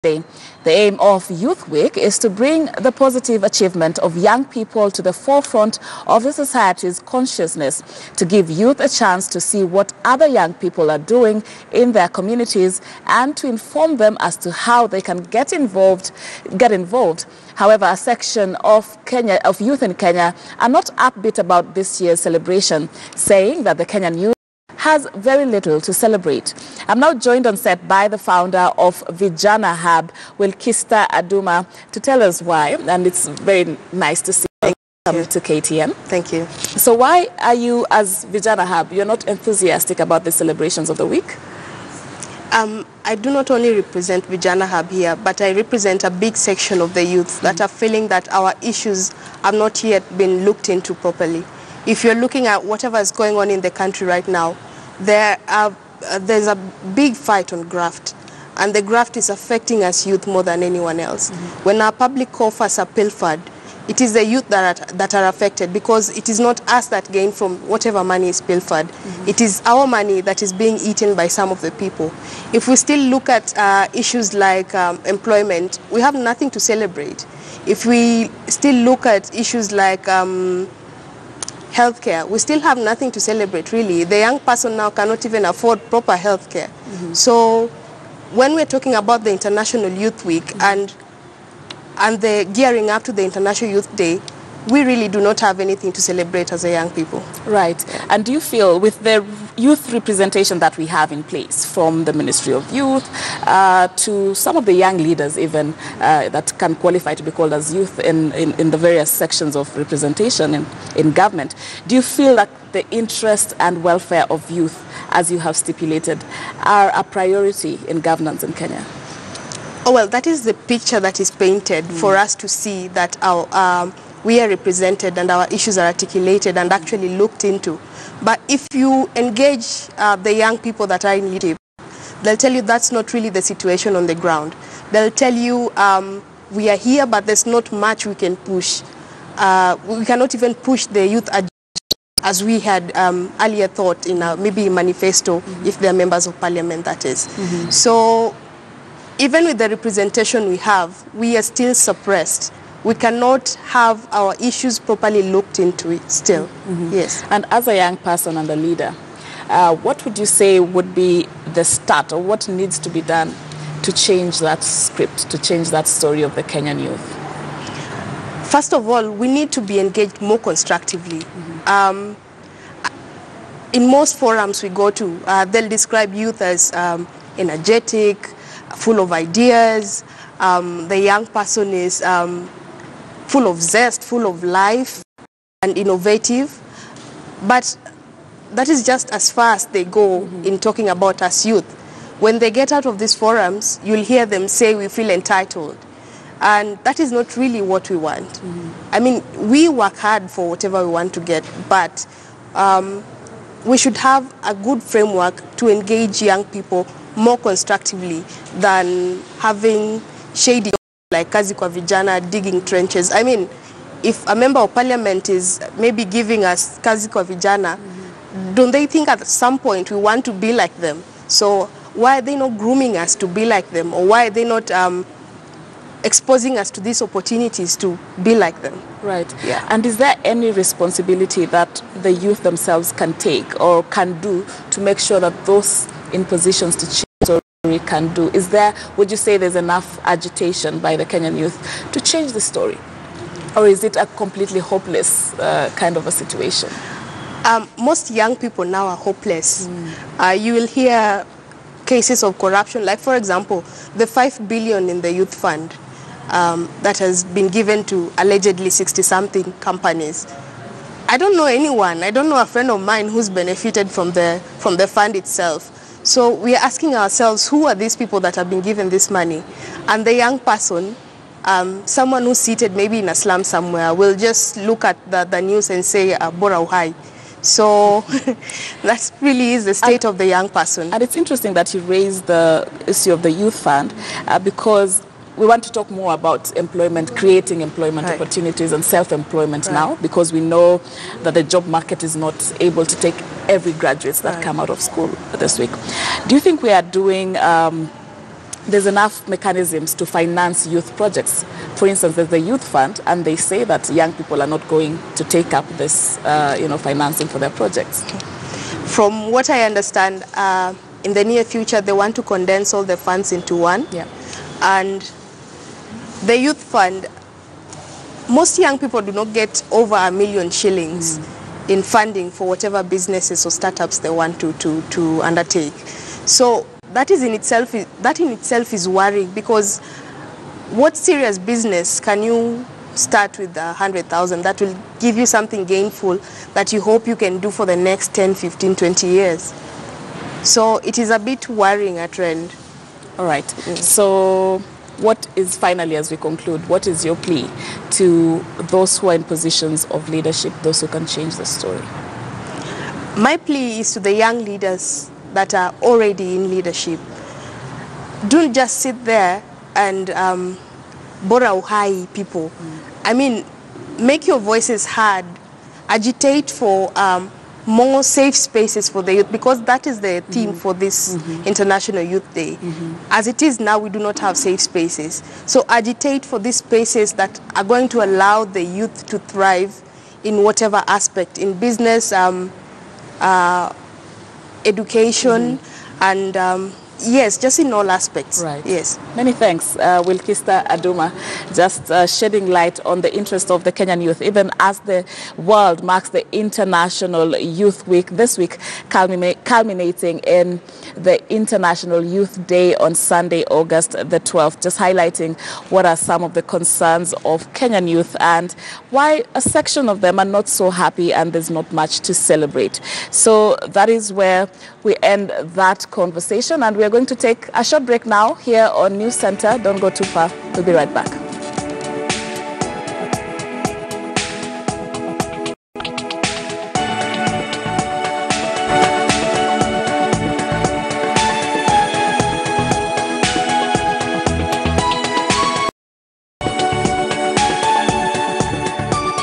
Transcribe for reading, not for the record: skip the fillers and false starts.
The aim of Youth Week is to bring the positive achievement of young people to the forefront of the society's consciousness, to give youth a chance to see what other young people are doing in their communities and to inform them as to how they can get involved. However, a section of youth in Kenya are not upbeat about this year's celebration, saying that the Kenyan youth has very little to celebrate. I'm now joined on set by the founder of Vijana Hub, Wilkista Aduma, to tell us why. And it's very nice to see you come to KTN. Thank you. So why are you, as Vijana Hub, you're not enthusiastic about the celebrations of the week? I do not only represent Vijana Hub here, but I represent a big section of the youth that are feeling that our issues have not yet been looked into properly. If you're looking at whatever is going on in the country right now, there's a big fight on graft, and the graft is affecting us youth more than anyone else. When our public coffers are pilfered, it is the youth that are affected, because it is not us that gain from whatever money is pilfered. It is our money that is being eaten by some of the people. If we still look at issues like employment, we have nothing to celebrate. If we still look at issues like healthcare, we still have nothing to celebrate, really. The young person now cannot even afford proper healthcare. So when we're talking about the International Youth Week and the gearing up to the International Youth Day, we really do not have anything to celebrate as a young people. Right. And do you feel with the youth representation that we have in place, from the Ministry of Youth to some of the young leaders even that can qualify to be called as youth in the various sections of representation in government, do you feel that the interest and welfare of youth, as you have stipulated, are a priority in governance in Kenya? Oh, well, that is the picture that is painted for us to see that we are represented and our issues are articulated and actually looked into. But if you engage the young people that are in leadership, they'll tell you that's not really the situation on the ground. They'll tell you we are here, but there's not much we can push. We cannot even push the youth agenda as we had earlier thought in maybe a manifesto, if they're members of parliament, that is. So even with the representation we have, we are still suppressed. We cannot have our issues properly looked into it still. Yes. And as a young person and a leader, what would you say would be the start, or what needs to be done to change that script, to change that story of the Kenyan youth? First of all, we need to be engaged more constructively. In most forums we go to, they'll describe youth as energetic, full of ideas. The young person is full of zest, full of life, and innovative. But that is just as far as they go in talking about us youth. When they get out of these forums, you'll hear them say we feel entitled. And that is not really what we want. I mean, we work hard for whatever we want to get, but we should have a good framework to engage young people more constructively than having shady like Kazi kwa Vijana, digging trenches. I mean, if a member of parliament is maybe giving us Kazi kwa Vijana, don't they think at some point we want to be like them? So why are they not grooming us to be like them? Or why are they not exposing us to these opportunities to be like them? Right. Yeah. And is there any responsibility that the youth themselves can take or can do to make sure that those in positions to change story can do? Is there, would you say there's enough agitation by the Kenyan youth to change the story? Or is it a completely hopeless kind of a situation? Most young people now are hopeless. You will hear cases of corruption, like for example, the 5 billion in the youth fund that has been given to allegedly 60-something companies. I don't know anyone, I don't know a friend of mine who's benefited from the fund itself. So we are asking ourselves, who are these people that have been given this money? And the young person, someone who's seated maybe in a slum somewhere, will just look at the news and say, Bora Uhai. So that really is the state of the young person. And it's interesting that you raised the issue of the youth fund because we want to talk more about employment, creating employment opportunities and self-employment now, because we know that the job market is not able to take every graduates that come out of school this week. Do you think we are doing there's enough mechanisms to finance youth projects. For instance, there's the youth fund, and they say that young people are not going to take up this, financing for their projects. From what I understand, in the near future, they want to condense all the funds into one. Yeah. And the youth fund, most young people do not get over $1 million shillings in funding for whatever businesses or startups they want to undertake. So that in itself is worrying, because what serious business can you start with 100,000 that will give you something gainful that you hope you can do for the next 10, 15, 20 years? So it is a bit worrying, a trend. All right. So what is, finally, as we conclude, what is your plea to those who are in positions of leadership, those who can change the story? My plea is to the young leaders that are already in leadership. Don't just sit there and bora uhai people. I mean, make your voices heard. Agitate for more safe spaces for the youth, because that is the theme for this International Youth Day. As it is now, we do not have safe spaces. So agitate for these spaces that are going to allow the youth to thrive in whatever aspect, in business, education, and yes, just in all aspects. Right. Yes. Many thanks, Wilkista Aduma, just shedding light on the interest of the Kenyan youth, even as the world marks the International Youth Week, this week culminating in the International Youth Day on Sunday, August the 12th, just highlighting what are some of the concerns of Kenyan youth and why a section of them are not so happy and there's not much to celebrate. So that is where we end that conversation, and we're going to take a short break now here on News Center. Don't go too far. We'll be right back.